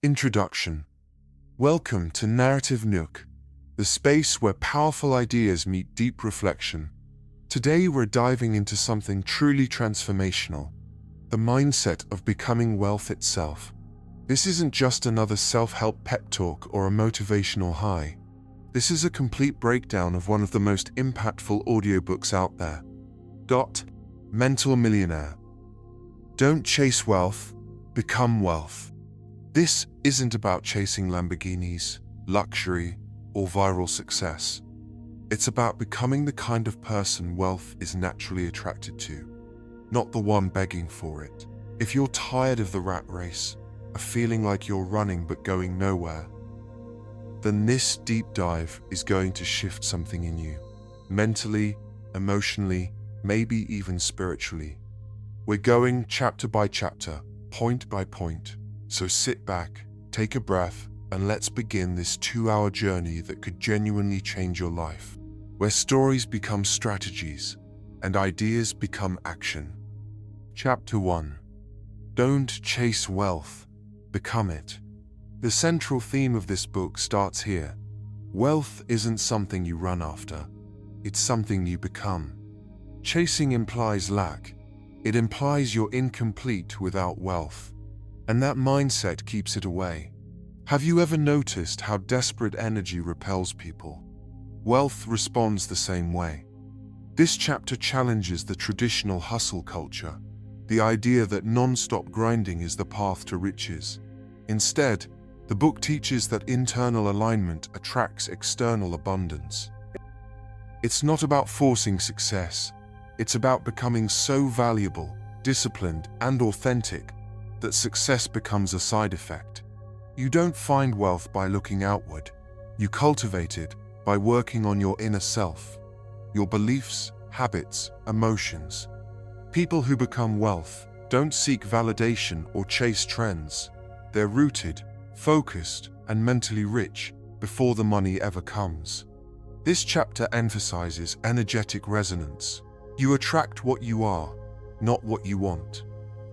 Introduction. Welcome to Narrative Nook, the space where powerful ideas meet deep reflection. Today we're diving into something truly transformational, the mindset of becoming wealth itself. This isn't just another self-help pep talk or a motivational high. This is a complete breakdown of one of the most impactful audiobooks out there. Millionaire. Don't chase wealth, become wealth. This isn't about chasing Lamborghinis, luxury, or viral success. It's about becoming the kind of person wealth is naturally attracted to, not the one begging for it. If you're tired of the rat race, a feeling like you're running but going nowhere, then this deep dive is going to shift something in you, mentally, emotionally, maybe even spiritually. We're going chapter by chapter, point by point. So sit back, take a breath, and let's begin this 2-hour journey that could genuinely change your life, where stories become strategies and ideas become action. Chapter 1. Don't chase wealth, become it. The central theme of this book starts here. Wealth isn't something you run after, it's something you become. Chasing implies lack. It implies you're incomplete without wealth. And that mindset keeps it away. Have you ever noticed how desperate energy repels people? Wealth responds the same way. This chapter challenges the traditional hustle culture, the idea that non-stop grinding is the path to riches. Instead, the book teaches that internal alignment attracts external abundance. It's not about forcing success. It's about becoming so valuable, disciplined, and authentic that success becomes a side effect. You don't find wealth by looking outward. You cultivate it by working on your inner self, your beliefs, habits, emotions. People who become wealth don't seek validation or chase trends. They're rooted, focused, and mentally rich before the money ever comes. This chapter emphasizes energetic resonance. You attract what you are, not what you want.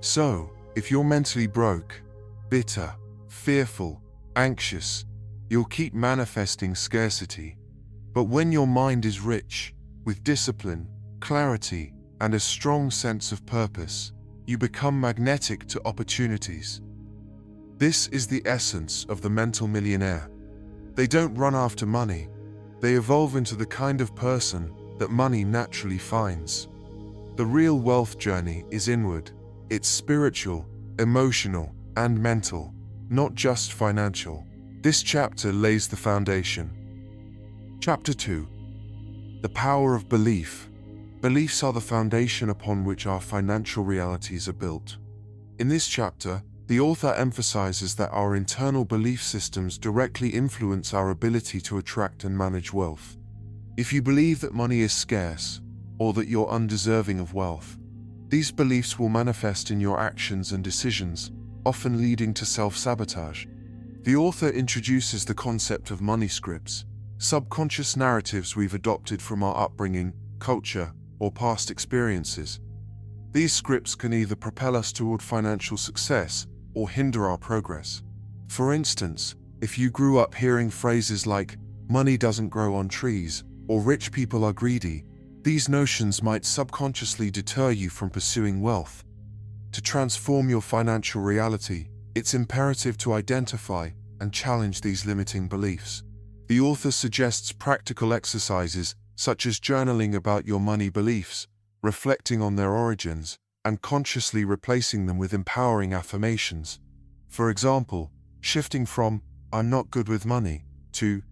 So, if you're mentally broke, bitter, fearful, anxious, you'll keep manifesting scarcity. But when your mind is rich, with discipline, clarity, and a strong sense of purpose, you become magnetic to opportunities. This is the essence of the mental millionaire. They don't run after money. They evolve into the kind of person that money naturally finds. The real wealth journey is inward. It's spiritual, emotional, and mental, not just financial. This chapter lays the foundation. Chapter 2. The power of belief. Beliefs are the foundation upon which our financial realities are built. In this chapter, the author emphasizes that our internal belief systems directly influence our ability to attract and manage wealth. If you believe that money is scarce, or that you're undeserving of wealth, these beliefs will manifest in your actions and decisions, often leading to self-sabotage. The author introduces the concept of money scripts, subconscious narratives we've adopted from our upbringing, culture, or past experiences. These scripts can either propel us toward financial success or hinder our progress. For instance, if you grew up hearing phrases like, "money doesn't grow on trees," or "rich people are greedy," these notions might subconsciously deter you from pursuing wealth. To transform your financial reality, it's imperative to identify and challenge these limiting beliefs. The author suggests practical exercises such as journaling about your money beliefs, reflecting on their origins, and consciously replacing them with empowering affirmations. For example, shifting from "I'm not good with money" to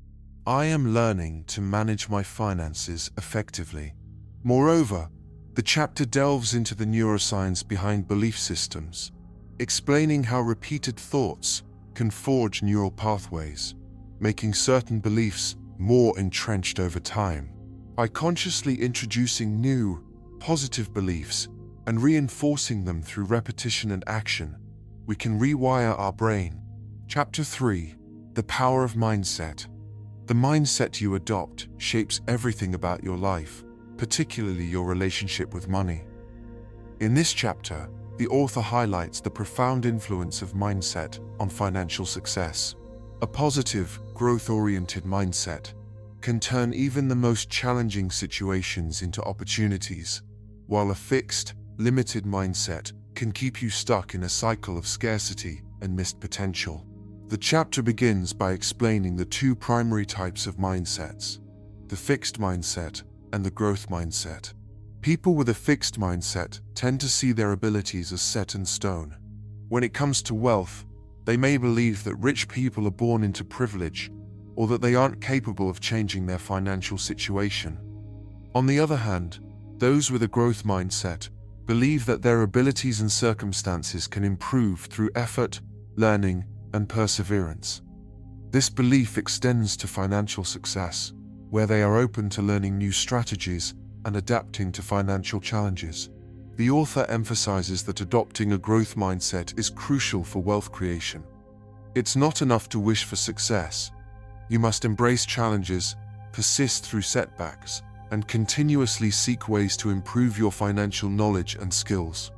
"I am learning to manage my finances effectively." Moreover, the chapter delves into the neuroscience behind belief systems, explaining how repeated thoughts can forge neural pathways, making certain beliefs more entrenched over time. By consciously introducing new, positive beliefs and reinforcing them through repetition and action, we can rewire our brain. Chapter 3. The power of mindset. The mindset you adopt shapes everything about your life, particularly your relationship with money. In this chapter, the author highlights the profound influence of mindset on financial success. A positive, growth-oriented mindset can turn even the most challenging situations into opportunities, while a fixed, limited mindset can keep you stuck in a cycle of scarcity and missed potential. The chapter begins by explaining the two primary types of mindsets: the fixed mindset and the growth mindset. People with a fixed mindset tend to see their abilities as set in stone. When it comes to wealth, they may believe that rich people are born into privilege, or that they aren't capable of changing their financial situation. On the other hand, those with a growth mindset believe that their abilities and circumstances can improve through effort, learning, and perseverance. This belief extends to financial success, where they are open to learning new strategies and adapting to financial challenges. The author emphasizes that adopting a growth mindset is crucial for wealth creation. It's not enough to wish for success. You must embrace challenges, persist through setbacks, and continuously seek ways to improve your financial knowledge and skills.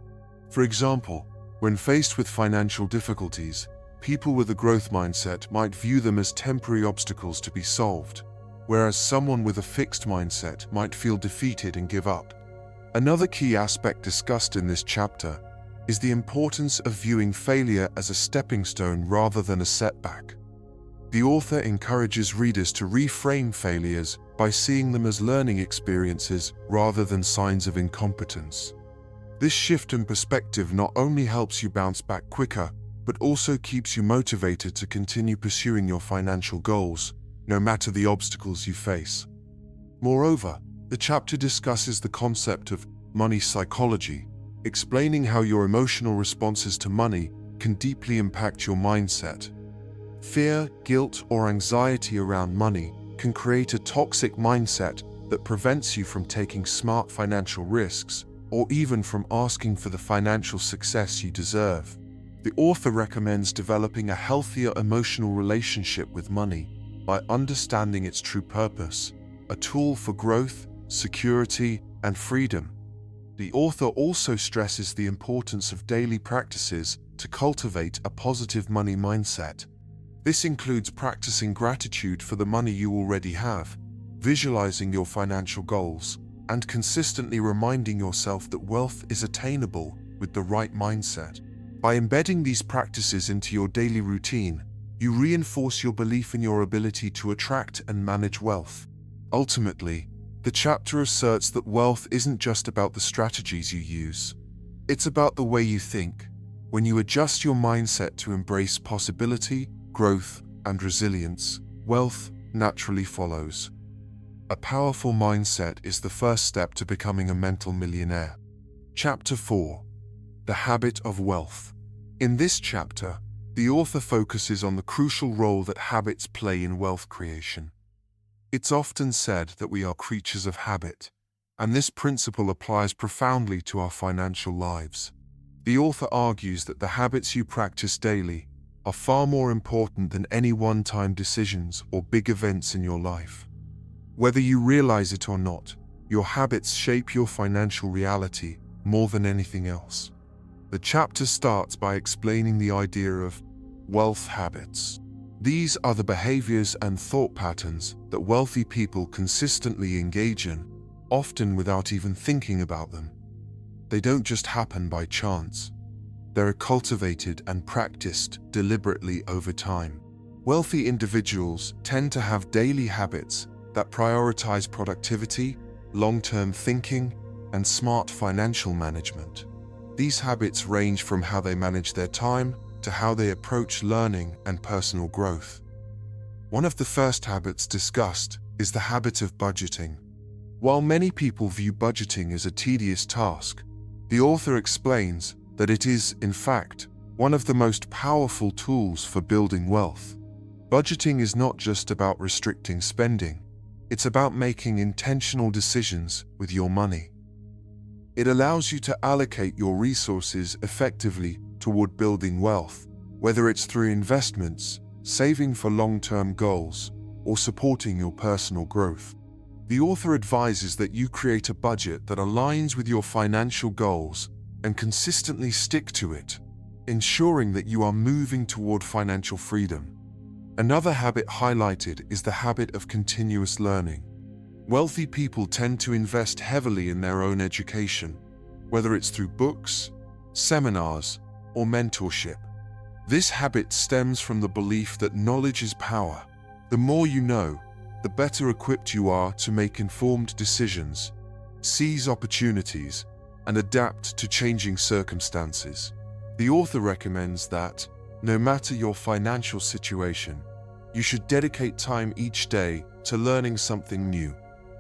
For example, when faced with financial difficulties, people with a growth mindset might view them as temporary obstacles to be solved, whereas someone with a fixed mindset might feel defeated and give up. Another key aspect discussed in this chapter is the importance of viewing failure as a stepping stone rather than a setback. The author encourages readers to reframe failures by seeing them as learning experiences rather than signs of incompetence. This shift in perspective not only helps you bounce back quicker, but also keeps you motivated to continue pursuing your financial goals, no matter the obstacles you face. Moreover, the chapter discusses the concept of money psychology, explaining how your emotional responses to money can deeply impact your mindset. Fear, guilt, or anxiety around money can create a toxic mindset that prevents you from taking smart financial risks or even from asking for the financial success you deserve. The author recommends developing a healthier emotional relationship with money by understanding its true purpose, a tool for growth, security, and freedom. The author also stresses the importance of daily practices to cultivate a positive money mindset. This includes practicing gratitude for the money you already have, visualizing your financial goals, and consistently reminding yourself that wealth is attainable with the right mindset. By embedding these practices into your daily routine, you reinforce your belief in your ability to attract and manage wealth. Ultimately, the chapter asserts that wealth isn't just about the strategies you use. It's about the way you think. When you adjust your mindset to embrace possibility, growth, and resilience, wealth naturally follows. A powerful mindset is the first step to becoming a mental millionaire. Chapter 4. The Habit of Wealth. In this chapter, the author focuses on the crucial role that habits play in wealth creation. It's often said that we are creatures of habit, and this principle applies profoundly to our financial lives. The author argues that the habits you practice daily are far more important than any one-time decisions or big events in your life. Whether you realize it or not, your habits shape your financial reality more than anything else. The chapter starts by explaining the idea of wealth habits. These are the behaviors and thought patterns that wealthy people consistently engage in, often without even thinking about them. They don't just happen by chance. They're cultivated and practiced deliberately over time. Wealthy individuals tend to have daily habits that prioritize productivity, long-term thinking, and smart financial management. These habits range from how they manage their time to how they approach learning and personal growth. One of the first habits discussed is the habit of budgeting. While many people view budgeting as a tedious task, the author explains that it is, in fact, one of the most powerful tools for building wealth. Budgeting is not just about restricting spending, it's about making intentional decisions with your money. It allows you to allocate your resources effectively toward building wealth, whether it's through investments, saving for long-term goals, or supporting your personal growth. The author advises that you create a budget that aligns with your financial goals and consistently stick to it, ensuring that you are moving toward financial freedom. Another habit highlighted is the habit of continuous learning. Wealthy people tend to invest heavily in their own education, whether it's through books, seminars, or mentorship. This habit stems from the belief that knowledge is power. The more you know, the better equipped you are to make informed decisions, seize opportunities, and adapt to changing circumstances. The author recommends that, no matter your financial situation, you should dedicate time each day to learning something new,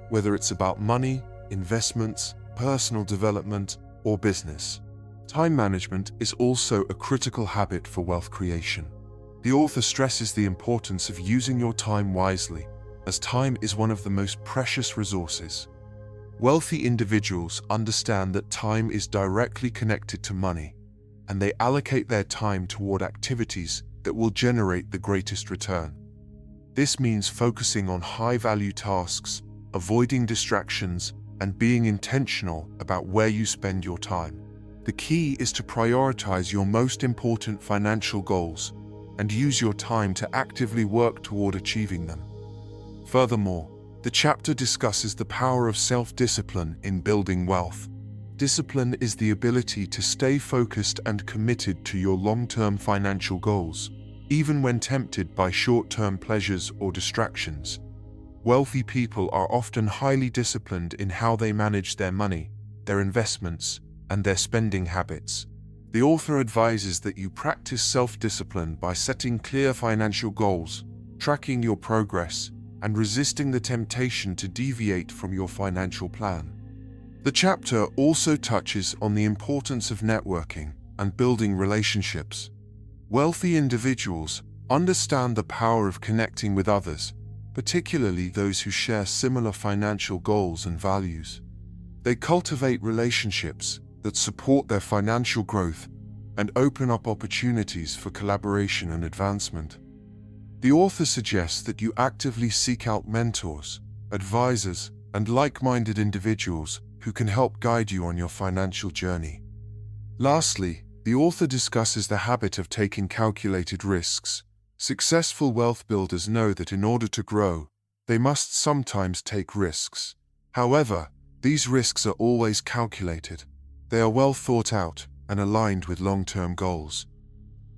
whether it's about money, investments, personal development, or business. Time management is also a critical habit for wealth creation. The author stresses the importance of using your time wisely, as time is one of the most precious resources. Wealthy individuals understand that time is directly connected to money, and they allocate their time toward activities that will generate the greatest return. This means focusing on high-value tasks, avoiding distractions, and being intentional about where you spend your time. The key is to prioritize your most important financial goals and use your time to actively work toward achieving them. Furthermore, the chapter discusses the power of self-discipline in building wealth. Discipline is the ability to stay focused and committed to your long-term financial goals, even when tempted by short-term pleasures or distractions. Wealthy people are often highly disciplined in how they manage their money, their investments, and their spending habits. The author advises that you practice self-discipline by setting clear financial goals, tracking your progress, and resisting the temptation to deviate from your financial plan. The chapter also touches on the importance of networking and building relationships. Wealthy individuals understand the power of connecting with others, particularly those who share similar financial goals and values. They cultivate relationships that support their financial growth and open up opportunities for collaboration and advancement. The author suggests that you actively seek out mentors, advisors, and like-minded individuals who can help guide you on your financial journey. Lastly, the author discusses the habit of taking calculated risks. Successful wealth builders know that in order to grow, they must sometimes take risks. However, these risks are always calculated. They are well thought out and aligned with long-term goals.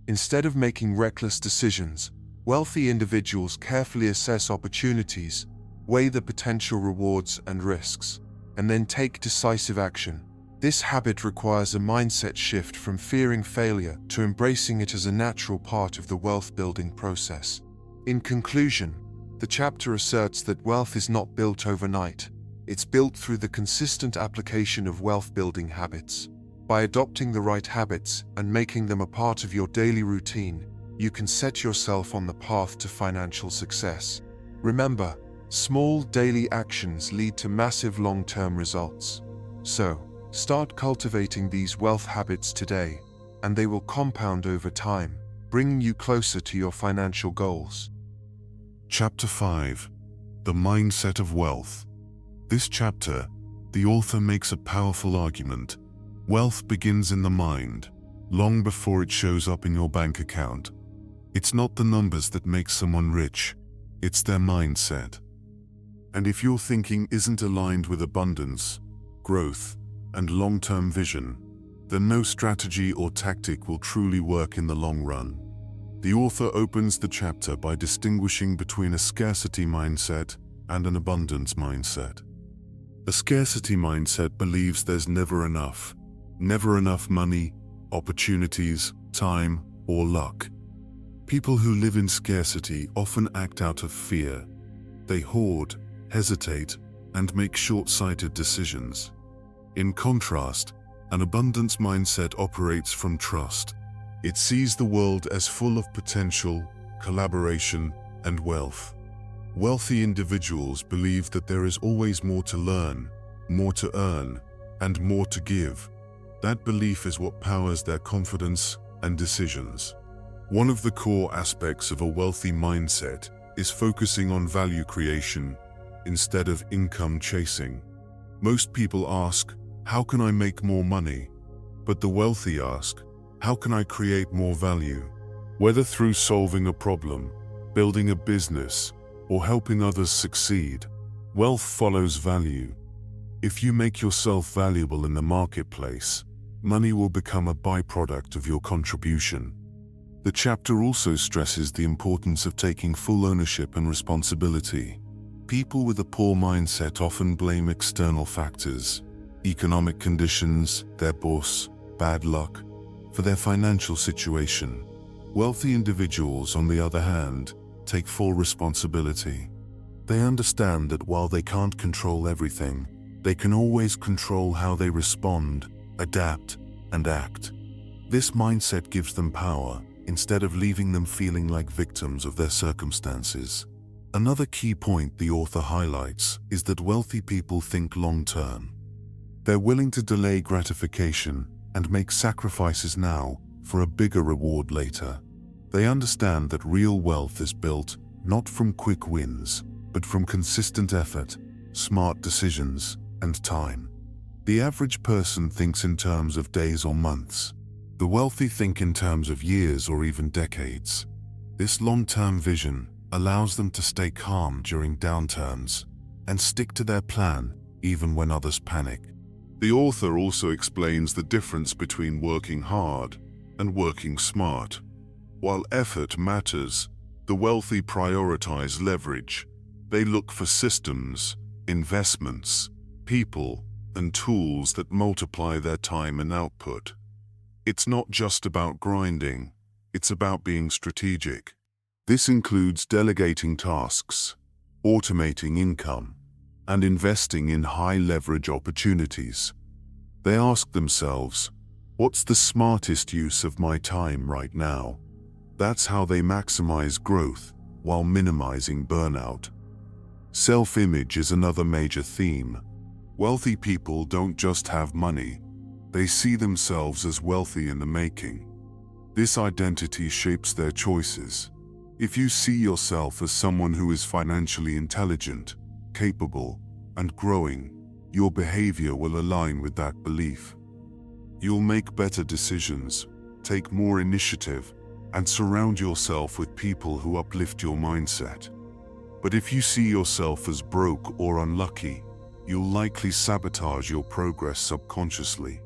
Instead of making reckless decisions, wealthy individuals carefully assess opportunities, weigh the potential rewards and risks, and then take decisive action. This habit requires a mindset shift from fearing failure to embracing it as a natural part of the wealth-building process. In conclusion, the chapter asserts that wealth is not built overnight. It's built through the consistent application of wealth-building habits. By adopting the right habits and making them a part of your daily routine, you can set yourself on the path to financial success. Remember, small daily actions lead to massive long-term results. So, start cultivating these wealth habits today, and they will compound over time, bringing you closer to your financial goals. Chapter 5. The Mindset of Wealth. This chapter, the author makes a powerful argument. Wealth begins in the mind, long before it shows up in your bank account. It's not the numbers that make someone rich, it's their mindset. And if your thinking isn't aligned with abundance, growth, and long-term vision, then no strategy or tactic will truly work in the long run. The author opens the chapter by distinguishing between a scarcity mindset and an abundance mindset. A scarcity mindset believes there's never enough money, opportunities, time, or luck. People who live in scarcity often act out of fear. They hoard, hesitate, and make short-sighted decisions. In contrast, an abundance mindset operates from trust. It sees the world as full of potential, collaboration, and wealth. Wealthy individuals believe that there is always more to learn, more to earn, and more to give. That belief is what powers their confidence and decisions. One of the core aspects of a wealthy mindset is focusing on value creation instead of income chasing. Most people ask, "How can I make more money?" But the wealthy ask, how can I create more value? Whether through solving a problem, building a business, or helping others succeed, wealth follows value. If you make yourself valuable in the marketplace, money will become a byproduct of your contribution. The chapter also stresses the importance of taking full ownership and responsibility. People with a poor mindset often blame external factors, economic conditions, their boss, bad luck, for their financial situation. Wealthy individuals, on the other hand, take full responsibility. They understand that while they can't control everything, they can always control how they respond, adapt, and act. This mindset gives them power, instead of leaving them feeling like victims of their circumstances. Another key point the author highlights is that wealthy people think long-term. They're willing to delay gratification and make sacrifices now for a bigger reward later. They understand that real wealth is built not from quick wins, but from consistent effort, smart decisions, and time. The average person thinks in terms of days or months. The wealthy think in terms of years or even decades. This long-term vision allows them to stay calm during downturns and stick to their plan even when others panic. The author also explains the difference between working hard and working smart. While effort matters, the wealthy prioritize leverage. They look for systems, investments, people, and tools that multiply their time and output. It's not just about grinding, it's about being strategic. This includes delegating tasks, automating income, and investing in high-leverage opportunities. They ask themselves, what's the smartest use of my time right now? That's how they maximize growth while minimizing burnout. Self-image is another major theme. Wealthy people don't just have money, they see themselves as wealthy in the making. This identity shapes their choices. If you see yourself as someone who is financially intelligent, capable, and growing, your behavior will align with that belief. You'll make better decisions, take more initiative, and surround yourself with people who uplift your mindset. But if you see yourself as broke or unlucky, you'll likely sabotage your progress subconsciously.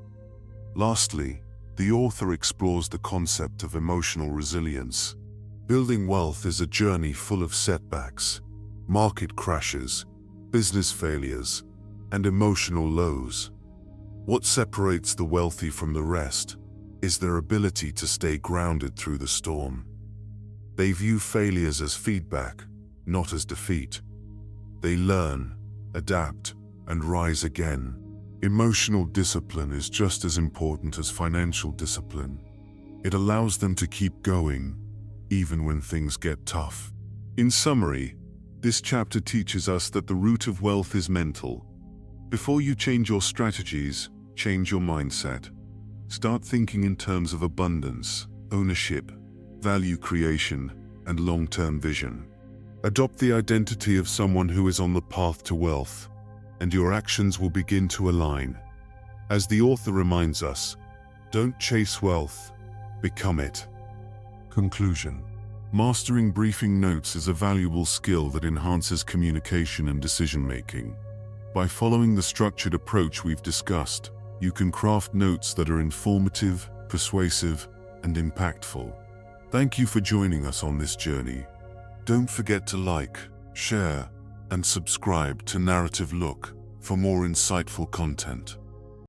Lastly, the author explores the concept of emotional resilience. Building wealth is a journey full of setbacks, market crashes, business failures, and emotional lows. What separates the wealthy from the rest is their ability to stay grounded through the storm. They view failures as feedback, not as defeat. They learn, adapt, and rise again. Emotional discipline is just as important as financial discipline. It allows them to keep going, even when things get tough. In summary, this chapter teaches us that the root of wealth is mental. Before you change your strategies, change your mindset. Start thinking in terms of abundance, ownership, value creation, and long-term vision. Adopt the identity of someone who is on the path to wealth, and your actions will begin to align. As the author reminds us, don't chase wealth, become it. Conclusion. Mastering briefing notes is a valuable skill that enhances communication and decision-making. By following the structured approach we've discussed, you can craft notes that are informative, persuasive, and impactful. Thank you for joining us on this journey. Don't forget to like, share, and subscribe to Narrative Look for more insightful content.